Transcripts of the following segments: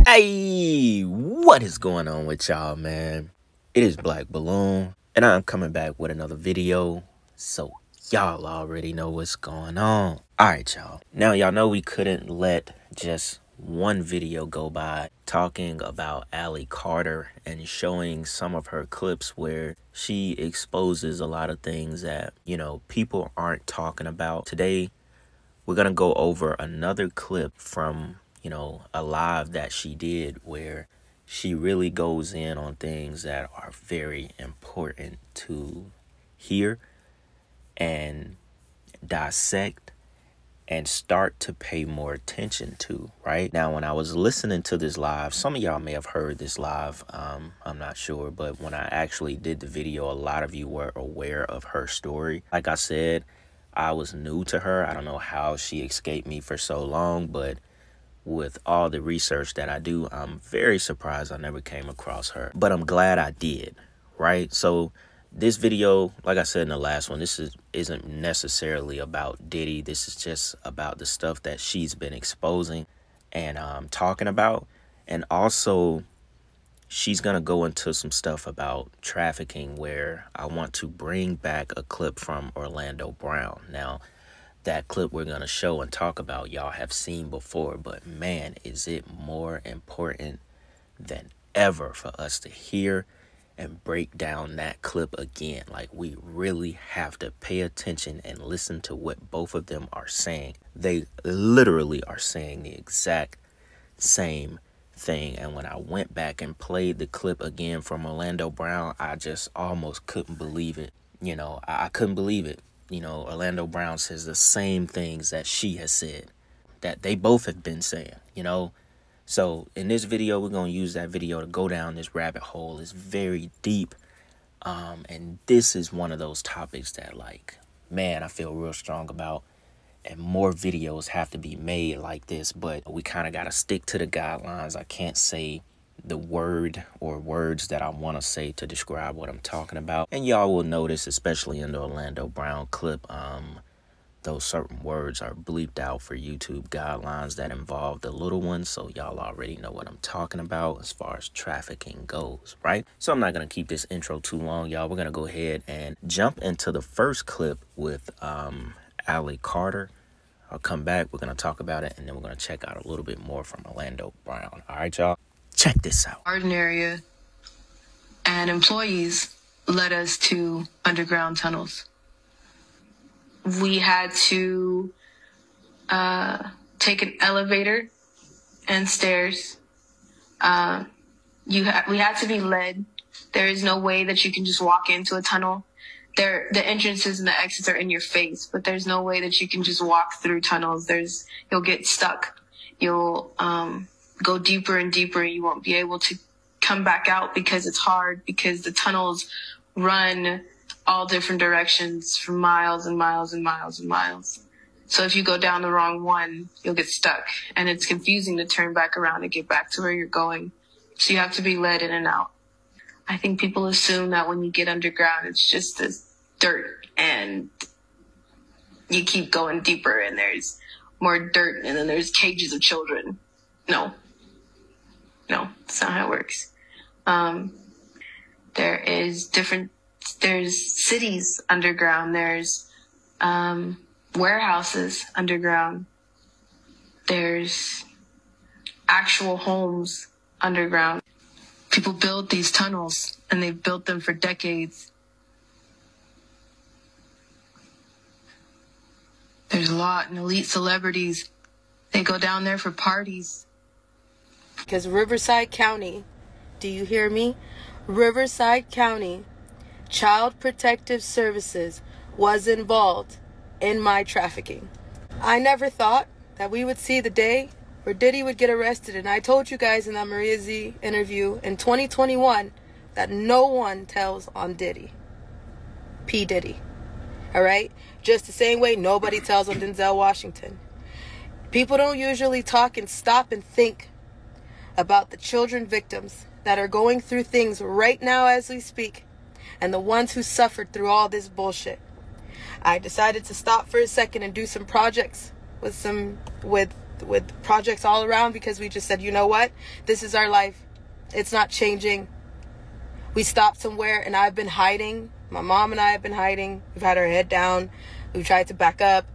Hey, what is going on with y'all, man? It is Black Balloon, and I'm coming back with another video, so y'all already know what's going on. Alright, y'all. Now, y'all know we couldn't let just one video go by talking about Allie Carter and showing some of her clips where she exposes a lot of things that, people aren't talking about. Today, we're going to go over another clip from a live that she did where she really goes in on things that are very important to hear and dissect and start to pay more attention to, right? Now, when I was listening to this live, some of y'all may have heard this live, I'm not sure, but when I actually did the video, a lot of you were aware of her story. Like I said, I was new to her. I don't know how she escaped me for so long, but with all the research that I do, I'm very surprised I never came across her. But I'm glad I did, right? So this video, like I said in the last one, this isn't necessarily about Diddy. This is just about the stuff that she's been exposing and talking about. And also, she's going to go into some stuff about trafficking where I want to bring back a clip from Orlando Brown. Now, that clip we're going to show and talk about, y'all have seen before, but man, is it more important than ever for us to hear and break down that clip again. Like, we really have to pay attention and listen to what both of them are saying. They literally are saying the exact same thing. And when I went back and played the clip again from Orlando Brown, I just almost couldn't believe it. I couldn't believe it. Orlando Brown says the same things that she has said, that they both have been saying, So in this video, we're going to use that video to go down this rabbit hole. It's very deep. And this is one of those topics that, like, man, I feel real strong about. And more videos have to be made like this. But we kind of got to stick to the guidelines. I can't say the word or words that I want to say to describe what I'm talking about. And y'all will notice, especially in the Orlando Brown clip, those certain words are bleeped out for YouTube guidelines that involve the little ones. So y'all already know what I'm talking about as far as trafficking goes, right? So I'm not going to keep this intro too long, y'all. We're going to go ahead and jump into the first clip with Allie Carter. I'll come back. We're going to talk about it, and then we're going to check out a little bit more from Orlando Brown. All right, y'all. Check this out. Garden area and employees led us to underground tunnels. We had to take an elevator and stairs. We had to be led. There is no way that you can just walk into a tunnel. The entrances and the exits are in your face, but there's no way that you can just walk through tunnels. You'll get stuck. You'll go deeper and deeper, and you won't be able to come back out because it's hard, because the tunnels run all different directions for miles and miles and miles and miles. So if you go down the wrong one, you'll get stuck, and it's confusing to turn back around and get back to where you're going. So you have to be led in and out. I think people assume that when you get underground, it's just this dirt, and you keep going deeper and there's more dirt, and then there's cages of children. No, that's not how it works. There's cities underground. There's warehouses underground. There's actual homes underground. People build these tunnels, and they've built them for decades. There's a lot, and elite celebrities, they go down there for parties. Because Riverside County, do you hear me? Riverside County Child Protective Services was involved in my trafficking. I never thought that we would see the day where Diddy would get arrested, and I told you guys in that Maria Z interview in 2021 that no one tells on Diddy. P. Diddy. All right? Just the same way nobody tells on Denzel Washington. People don't usually talk and stop and think about the children victims that are going through things right now as we speak, and the ones who suffered through all this bullshit. I decided to stop for a second and do some projects with projects all around, because we just said, you know what? This is our life. It's not changing. We stopped somewhere, and I've been hiding. My mom and I have been hiding. We've had our head down. We've tried to back up.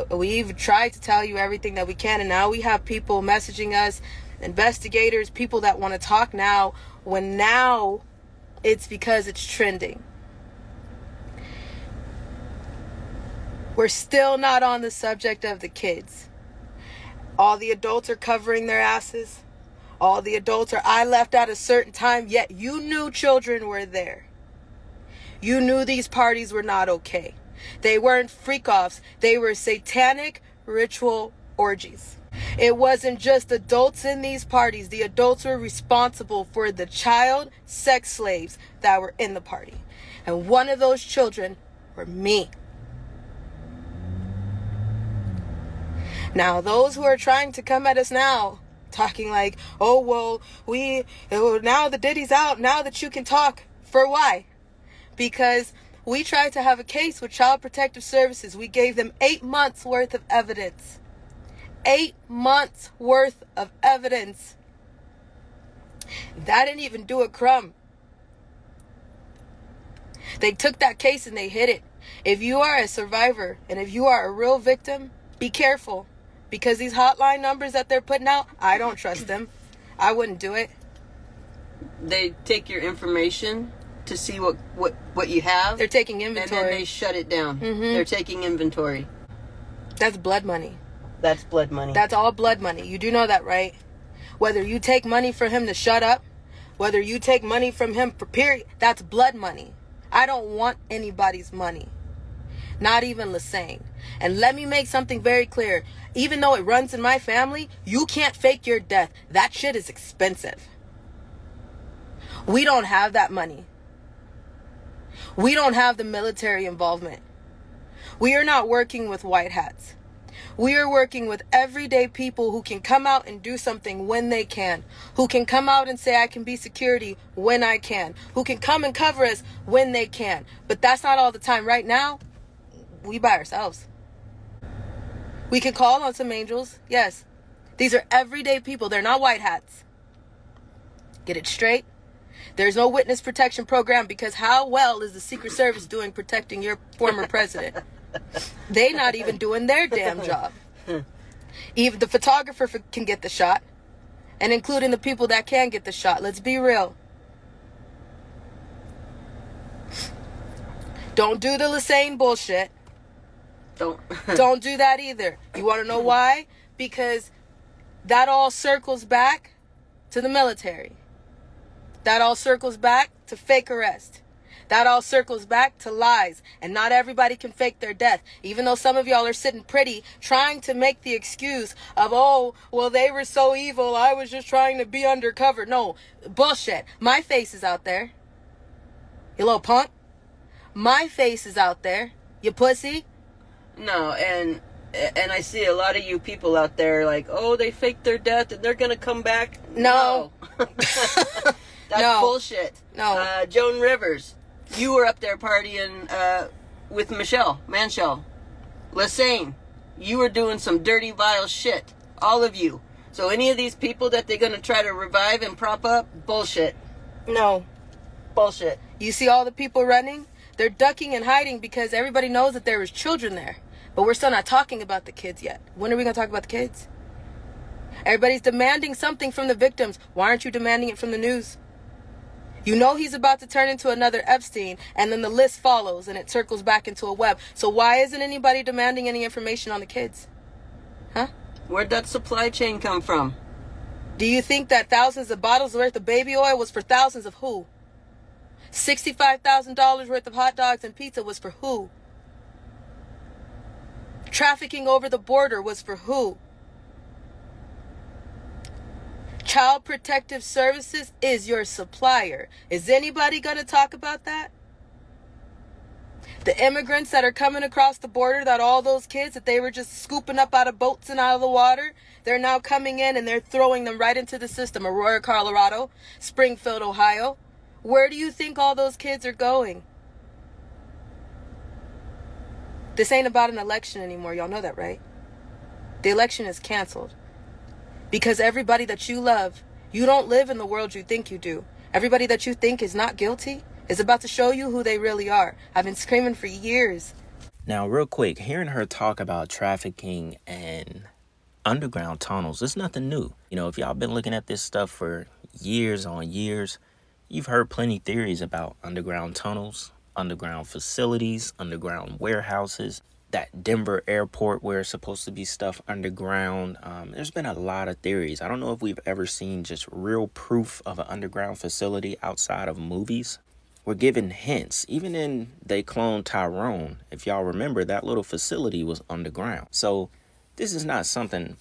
We've tried to tell you everything that we can, and now we have people messaging us, investigators, people that want to talk now, when now it's because it's trending. We're still not on the subject of the kids. All the adults are covering their asses. All the adults are, I left at a certain time, yet you knew children were there. You knew these parties were not okay. They weren't freak-offs. They were satanic ritual orgies. It wasn't just adults in these parties. The adults were responsible for the child sex slaves that were in the party. And one of those children were me. Now, those who are trying to come at us now, talking like, oh, well, now the Diddy's out, now that you can talk. For why? Because we tried to have a case with Child Protective Services. We gave them 8 months worth of evidence. 8 months worth of evidence. That didn't even do a crumb. They took that case and they hid it. If you are a survivor and if you are a real victim, be careful. Because these hotline numbers that they're putting out, I don't trust them. I wouldn't do it. They take your information to see what you have. They're taking inventory. And then they shut it down. Mm-hmm. They're taking inventory. That's blood money. That's blood money. That's all blood money. You do know that, right? Whether you take money from him to shut up, whether you take money from him for period, that's blood money. I don't want anybody's money. Not even Lassane. And let me make something very clear. Even though it runs in my family, you can't fake your death. That shit is expensive. We don't have that money. We don't have the military involvement. We are not working with white hats. We are working with everyday people who can come out and do something when they can. Who can come out and say, I can be security when I can. Who can come and cover us when they can. But that's not all the time. Right now, we by ourselves. We can call on some angels. Yes. These are everyday people. They're not white hats. Get it straight. There's no witness protection program, because how well is the Secret Service doing protecting your former president? They not even doing their damn job. Even the photographer can get the shot. And including the people that can get the shot. Let's be real. Don't do the Lassane bullshit. Don't do that either. You want to know why? Because that all circles back to the military. That all circles back to fake arrest. That all circles back to lies. And not everybody can fake their death. Even though some of y'all are sitting pretty trying to make the excuse of, oh, well, they were so evil, I was just trying to be undercover. No, bullshit. My face is out there. You little punk. My face is out there. You pussy. No, and I see a lot of you people out there like, oh, they faked their death and they're going to come back. No. That's bullshit. No. Joan Rivers, you were up there partying with Michelle Manshell. Lassane, you were doing some dirty, vile shit. All of you. So any of these people that they're going to try to revive and prop up, bullshit. No. Bullshit. You see all the people running? They're ducking and hiding because everybody knows that there was children there. But we're still not talking about the kids yet. When are we going to talk about the kids? Everybody's demanding something from the victims. Why aren't you demanding it from the news? You know he's about to turn into another Epstein, and then the list follows and it circles back into a web. So why isn't anybody demanding any information on the kids? Huh? Where'd that supply chain come from? Do you think that thousands of bottles worth of baby oil was for thousands of who? $65,000 worth of hot dogs and pizza was for who? Trafficking over the border was for who? Child Protective Services is your supplier. Is anybody going to talk about that? The immigrants that are coming across the border, that all those kids that they were just scooping up out of boats and out of the water, they're now coming in and they're throwing them right into the system. Aurora, Colorado, Springfield, Ohio. Where do you think all those kids are going? This ain't about an election anymore. Y'all know that, right? The election is canceled. Because everybody that you love, you don't live in the world you think you do. Everybody that you think is not guilty is about to show you who they really are. I've been screaming for years. Now, real quick, hearing her talk about trafficking and underground tunnels, it's nothing new. You know, if y'all been looking at this stuff for years on years, you've heard plenty theories about underground tunnels, underground facilities, underground warehouses, that Denver airport where it's supposed to be stuff underground. There's been a lot of theories. I don't know if we've ever seen just real proof of an underground facility outside of movies. We're given hints. Even in They Cloned Tyrone, if y'all remember, that little facility was underground. So this is not something,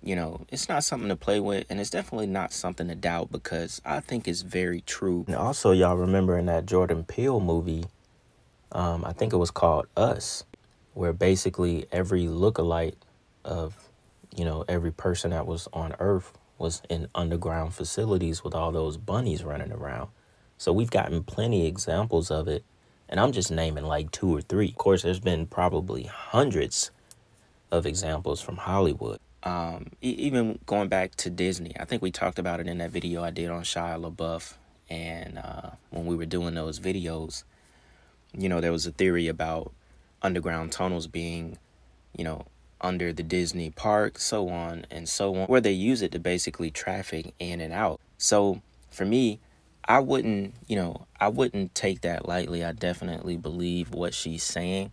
you know, it's not something to play with, and it's definitely not something to doubt because I think it's very true. And also, y'all remember in that Jordan Peele movie, I think it was called Us, where basically every lookalike of, you know, every person that was on Earth was in underground facilities with all those bunnies running around. So we've gotten plenty of examples of it, and I'm just naming like 2 or 3. Of course, there's been probably hundreds of examples from Hollywood. Even going back to Disney, I think we talked about it in that video I did on Shia LaBeouf, and when we were doing those videos, you know, there was a theory about underground tunnels being, you know, under the Disney park, so on and so on, where they use it to basically traffic in and out. So for me, I wouldn't take that lightly. I definitely believe what she's saying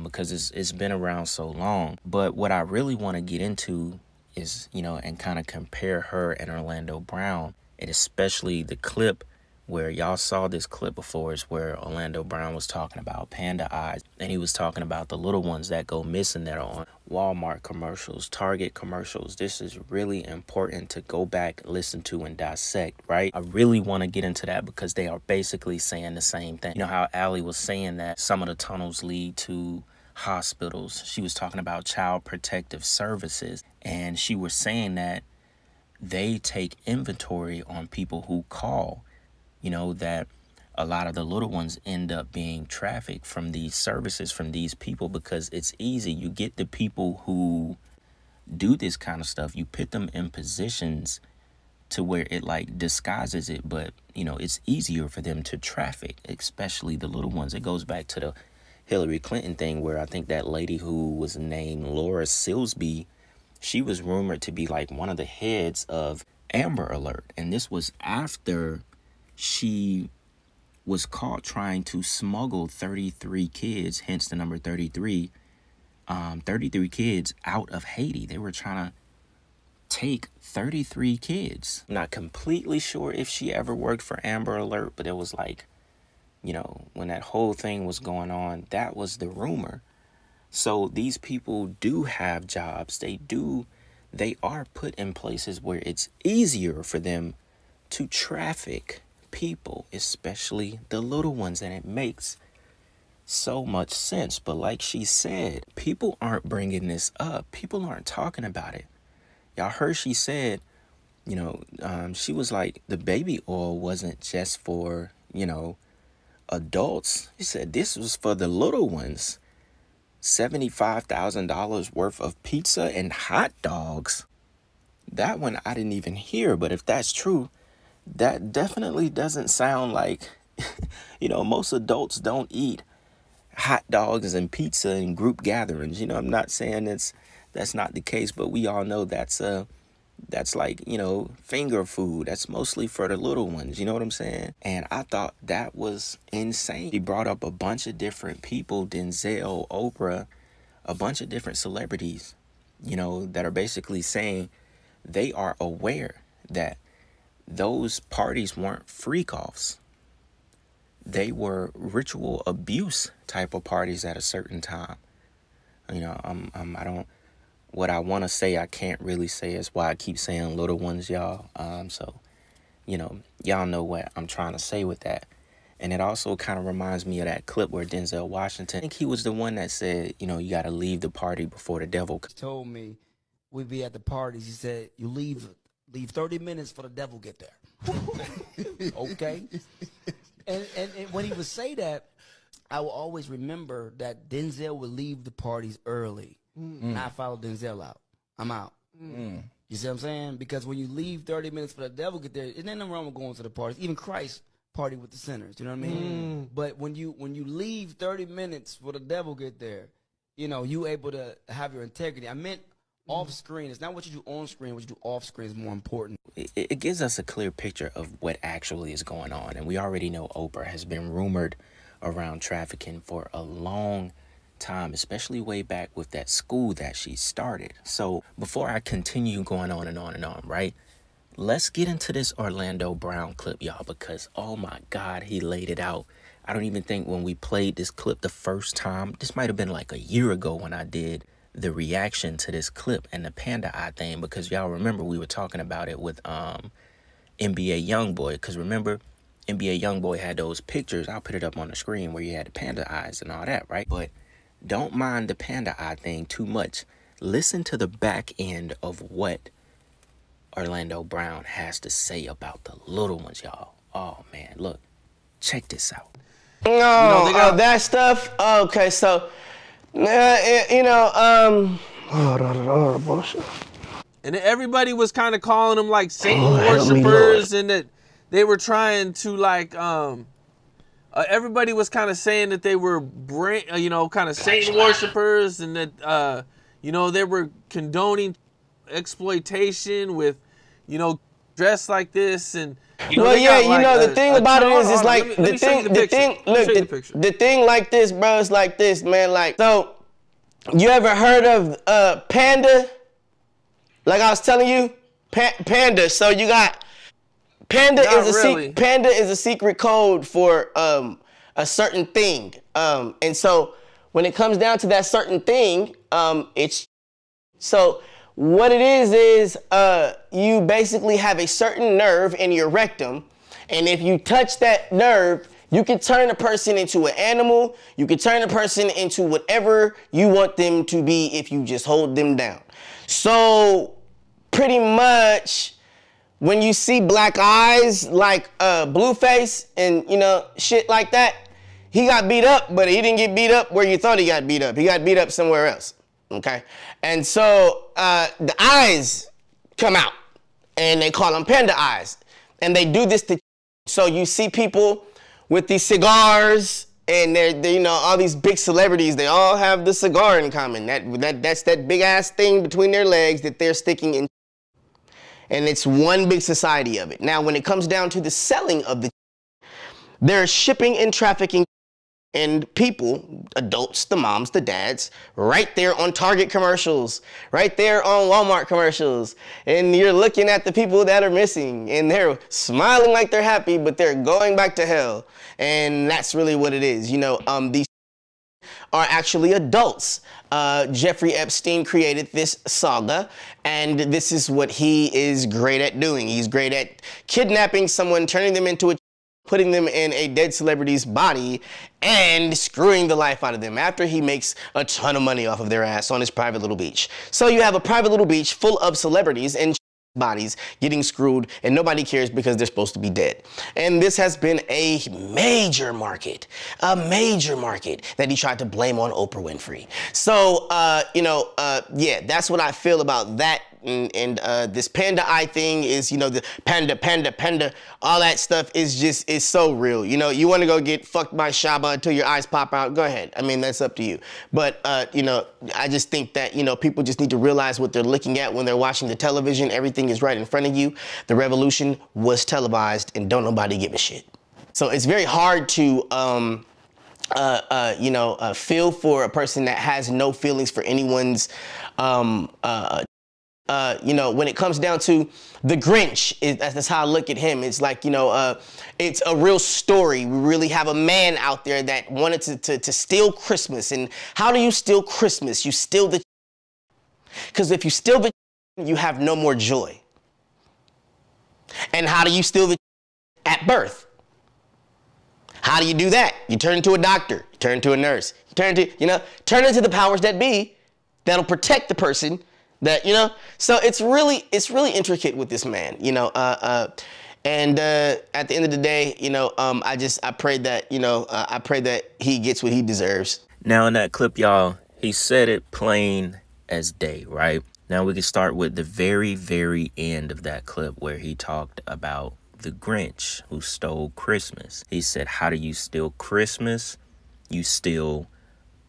because it's been around so long. But what I really want to get into is, you know, and kind of compare her and Orlando Brown, and especially the clip where y'all saw this clip before, is where Orlando Brown was talking about Panda Eyes, and he was talking about the little ones that go missing that are on Walmart commercials, Target commercials. This is really important to go back, listen to, and dissect, right? I really want to get into that because they are basically saying the same thing. You know how Allie was saying that some of the tunnels lead to hospitals. She was talking about child protective services, and she was saying that they take inventory on people who call. You know, that a lot of the little ones end up being trafficked from these services, from these people, because it's easy. You get the people who do this kind of stuff, you put them in positions to where it like disguises it, but, you know, it's easier for them to traffic, especially the little ones. It goes back to the Hillary Clinton thing where I think that lady who was named Laura Silsby, she was rumored to be like one of the heads of Amber Alert. And this was after she was caught trying to smuggle 33 kids, hence the number 33, 33 kids out of Haiti. They were trying to take 33 kids. I'm not completely sure if she ever worked for Amber Alert, but it was like, you know, when that whole thing was going on, that was the rumor. So these people do have jobs. They are put in places where it's easier for them to traffic people, especially the little ones, and it makes so much sense. But like she said, people aren't bringing this up. People aren't talking about it. Y'all heard she said, you know, she was like, the baby oil wasn't just for, you know, adults. She said this was for the little ones. $75,000 worth of pizza and hot dogs. That one I didn't even hear, but if that's true, that definitely doesn't sound like, you know, most adults don't eat hot dogs and pizza in group gatherings. You know, I'm not saying that's not the case, but we all know that's like, you know, finger food. That's mostly for the little ones. You know what I'm saying? And I thought that was insane. He brought up a bunch of different people, Denzel, Oprah, a bunch of different celebrities, you know, that are basically saying they are aware that those parties weren't freak-offs. They were ritual abuse type of parties at a certain time. You know, what I want to say, I can't really say. Is why I keep saying little ones, y'all. So, you know, y'all know what I'm trying to say with that. And it also kind of reminds me of that clip where Denzel Washington, I think he was the one that said, you know, you got to leave the party before the devil comes. He told me we'd be at the parties. He said, you leave 30 minutes for the devil get there. Okay. And when he would say that, I will always remember that Denzel would leave the parties early. And I follow Denzel out. I'm out. You see what I'm saying? Because when you leave 30 minutes for the devil get there, there's nothing wrong with going to the parties. Even Christ party with the sinners. You know what I mean? But when you leave 30 minutes for the devil get there, you know, you able to have your integrity. I meant off screen. It's not what you do on screen. What you do off screen is more important. It gives us a clear picture of what actually is going on. And we already know Oprah has been rumored around trafficking for a long time, especially way back with that school that she started. So before I continue going on and on and on, right? Let's get into this Orlando Brown clip, y'all, because oh my God, he laid it out. I don't even think when we played this clip the first time, this might have been like a year ago when I did the reaction to this clip and the Panda Eye thing, because y'all remember we were talking about it with NBA Youngboy, because remember NBA Youngboy had those pictures. I'll put it up on the screen where you had the Panda Eyes and all that, right? But don't mind the Panda Eye thing too much. Listen to the back end of what Orlando Brown has to say about the little ones, y'all. Oh, man, look. Check this out. No, that stuff? Okay, so, and everybody was kind of calling them like Satan worshipers, and that they were trying to like, everybody was kind of saying that they were, kind of Satan worshipers, and that, they were condoning exploitation with, dressed like this, and the thing about it is, it's like the thing like this, bro. It's like this, man. Like, so you ever heard of Panda? Like I was telling you, Panda. So you got Panda Panda is a secret code for a certain thing, and so when it comes down to that certain thing, it's so. What it is you basically have a certain nerve in your rectum, and if you touch that nerve, you can turn a person into an animal, you can turn a person into whatever you want them to be if you just hold them down. So, pretty much, when you see Black Eyes, like Blueface, and, shit like that, he got beat up, but he didn't get beat up where you thought he got beat up. He got beat up somewhere else. Okay, and so the eyes come out, and they call them Panda Eyes, and they do this to. So you see people with these cigars, and they're all these big celebrities. They all have the cigar in common. That's that big ass thing between their legs that they're sticking in, and it's one big society of it. Now, when it comes down to the selling of they're shipping and trafficking. And people, adults, the moms, the dads, right there on Target commercials, right there on Walmart commercials. And you're looking at the people that are missing, and they're smiling like they're happy, but they're going back to hell. And that's really what it is. These are actually adults. Jeffrey Epstein created this saga, and this is what he is great at doing. He's great at kidnapping someone, turning them into putting them in a dead celebrity's body and screwing the life out of them after he makes a ton of money off of their ass on his private little beach. So you have a private little beach full of celebrities and bodies getting screwed, and nobody cares because they're supposed to be dead. And this has been a major market that he tried to blame on Oprah Winfrey. So, yeah, that's what I feel about that. And this Panda Eye thing is, the panda, all that stuff is so real. You want to go get fucked by Shaba until your eyes pop out, go ahead. I mean, that's up to you. But, I just think that, people just need to realize what they're looking at when they're watching the television. Everything is right in front of you. The revolution was televised, and don't nobody give a shit. So it's very hard to, feel for a person that has no feelings for anyone's, when it comes down to the Grinch, that's how I look at him. It's like, it's a real story. We really have a man out there that wanted to steal Christmas. And how do you steal Christmas? You steal the, because if you steal the, you have no more joy. And how do you steal the at birth? How how do you do that? You turn into a doctor, you turn into a nurse, you turn into the powers that be that'll protect the person that, So it's really intricate with this man, and at the end of the day, I pray that he gets what he deserves. Now in that clip, y'all, he said it plain as day, right? Now we can start with the very, very end of that clip where he talked about the Grinch who stole Christmas. He said, how do you steal Christmas? You steal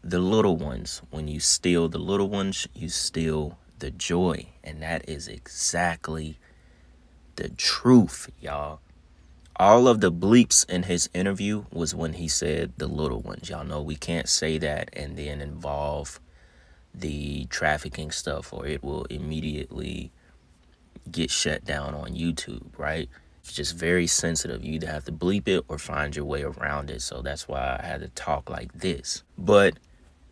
the little ones. When you steal the little ones, you steal the joy. And that is exactly the truth, y'all. All of the bleeps in his interview was when he said the little ones. Y'all know we can't say that and then involve the trafficking stuff, or it will immediately get shut down on YouTube, right? It's just very sensitive. You either have to bleep it or find your way around it. So that's why I had to talk like this. But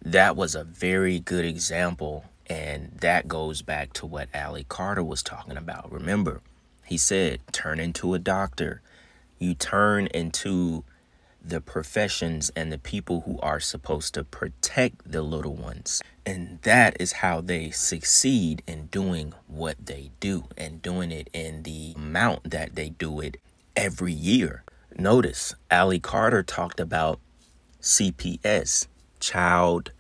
that was a very good example. And that goes back to what Ali Carter was talking about. Remember, he said, turn into a doctor. You turn into the professions and the people who are supposed to protect the little ones. And that is how they succeed in doing what they do and doing it in the amount that they do it every year. Notice Ali Carter talked about CPS, Child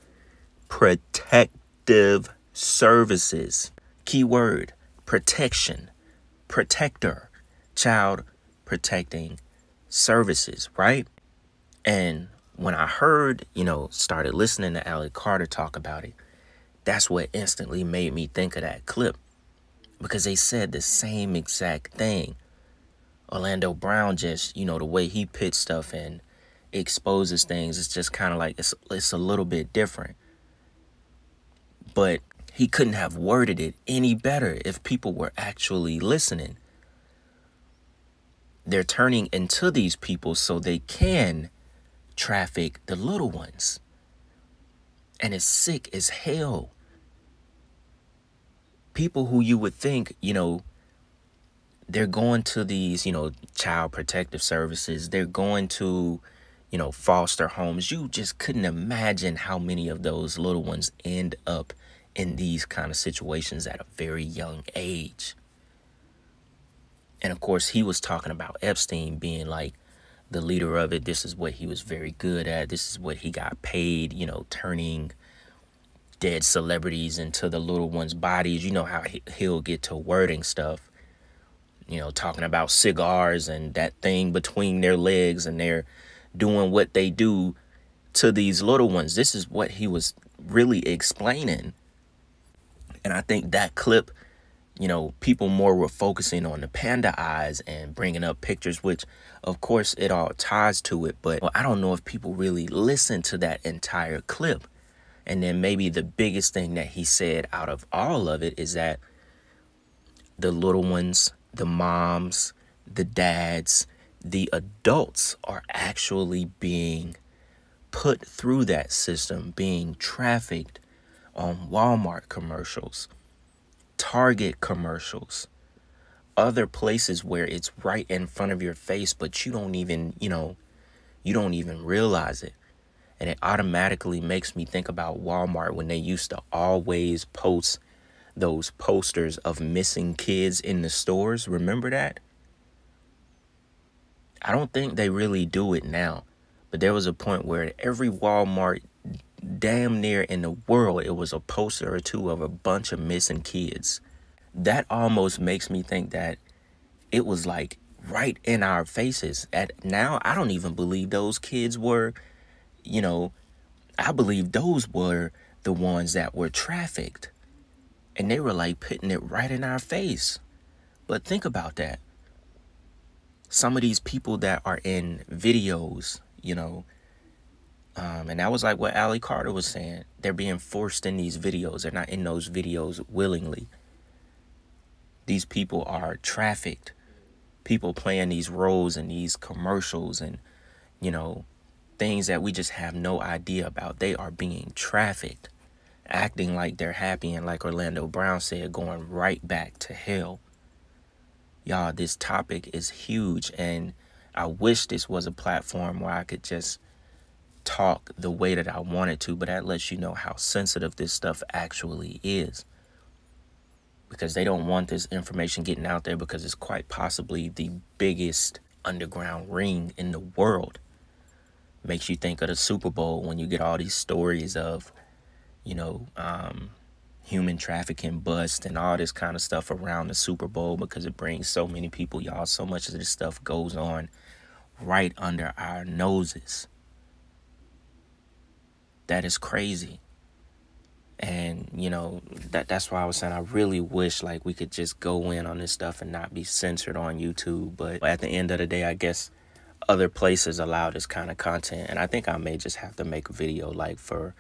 Protective Services. Keyword, protection, protector, child protecting services, right? And when I heard, started listening to Ali Carter talk about it, that's what instantly made me think of that clip, because they said the same exact thing. Orlando Brown just, the way he pits stuff and exposes things, it's just kind of like, it's a little bit different. But he couldn't have worded it any better if people were actually listening. They're turning into these people so they can traffic the little ones. And it's sick as hell. People who you would think, they're going to these, child protective services. They're going to, foster homes. You just couldn't imagine how many of those little ones end up in these kind of situations at a very young age. And of course, he was talking about Epstein being like the leader of it. This is what he was very good at. This is what he got paid, turning dead celebrities into the little ones' bodies. You know how he'll get to wording stuff, talking about cigars and that thing between their legs, and they're doing what they do to these little ones. This is what he was really explaining. And I think that clip, people more were focusing on the Panda Eyes and bringing up pictures, which of course it all ties to it. But I don't know if people really listened to that entire clip. And then maybe the biggest thing that he said out of all of it is that the little ones, the moms, the dads, the adults are actually being put through that system, being trafficked on Walmart commercials, Target commercials, other places where it's right in front of your face, but you don't even, you don't even realize it. And it automatically makes me think about Walmart when they used to always post those posters of missing kids in the stores. Remember that? I don't think they really do it now, but there was a point where every Walmart damn near in the world, it was a poster or two of a bunch of missing kids. That almost makes me think that it was like right in our faces. Now, I don't even believe those kids were, I believe those were the ones that were trafficked. And they were like putting it right in our face. But think about that. Some of these people that are in videos, and that was like what Ali Carter was saying. They're being forced in these videos. They're not in those videos willingly. These people are trafficked. People playing these roles in these commercials and, things that we just have no idea about. They are being trafficked, acting like they're happy, and like Orlando Brown said, going right back to hell. Y'all, this topic is huge, and I wish this was a platform where I could just talk the way that I wanted to, but that lets you know how sensitive this stuff actually is. Because they don't want this information getting out there because it's quite possibly the biggest underground ring in the world. Makes you think of the Super Bowl when you get all these stories of, you know, human trafficking bust and all this kind of stuff around the Super Bowl, because it brings so many people, y'all. So much of this stuff goes on right under our noses. That is crazy. And, you know, that's why I was saying I really wish, like, we could just go in on this stuff and not be censored on YouTube. But at the end of the day, I guess other places allow this kind of content. And I think I may just have to make a video, like, for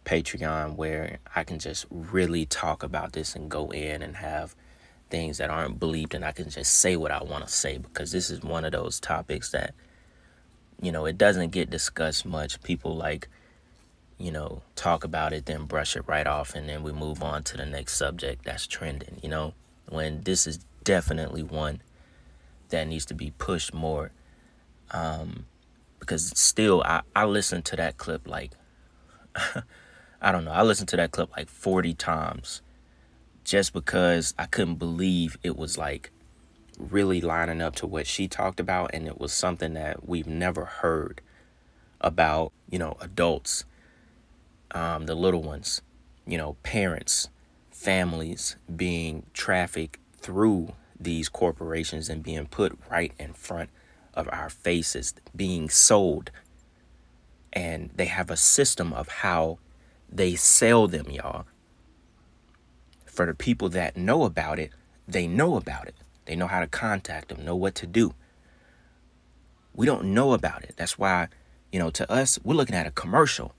Patreon, where I can just really talk about this and go in and have things that aren't bleeped, and I can just say what I want to say, because this is one of those topics that, you know, it doesn't get discussed much. People, like, you know, talk about it, then brush it right off, and then we move on to the next subject that's trending, you know, when this is definitely one that needs to be pushed more. Because still, I listened to that clip like, I don't know, I listened to that clip like 40 times just because I couldn't believe it was like really lining up to what she talked about, and it was something that we've never heard about, you know, adults. The little ones, you know, parents, families being trafficked through these corporations and being put right in front of our faces, being sold. And they have a system of how they sell them, y'all. For the people that know about it, they know about it. They know how to contact them, know what to do. We don't know about it. That's why, you know, to us, we're looking at a commercial.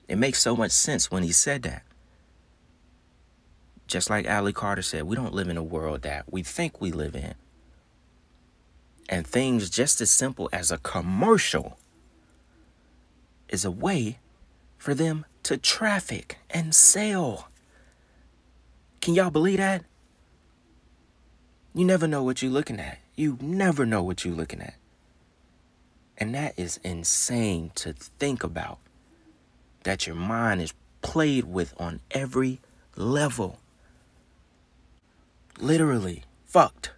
It makes so much sense when he said that. Just like Ali Carter said, we don't live in a world that we think we live in. And things just as simple as a commercial is a way for them to traffic and sell. Can y'all believe that? You never know what you're looking at. You never know what you're looking at. And that is insane to think about. That your mind is played with on every level. Literally fucked.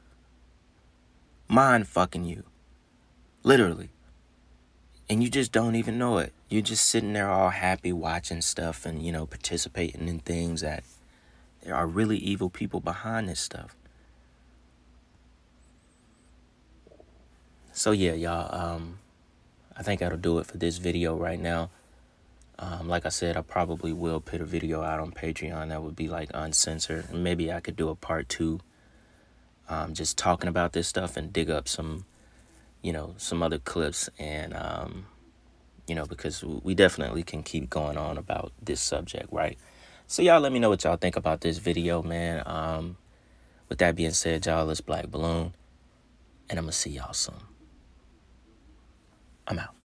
Mind fucking you. Literally. And you just don't even know it. You're just sitting there all happy watching stuff and, you know, participating in things that there are really evil people behind this stuff. So yeah, y'all, I think that'll do it for this video right now. Like I said, I probably will put a video out on Patreon that would be like uncensored. And maybe I could do a part 2, just talking about this stuff and dig up some, you know, some other clips. And, you know, because we definitely can keep going on about this subject, right? So y'all let me know what y'all think about this video, man. With that being said, y'all, it's Black Balloon. And I'm going to see y'all soon. I'm out.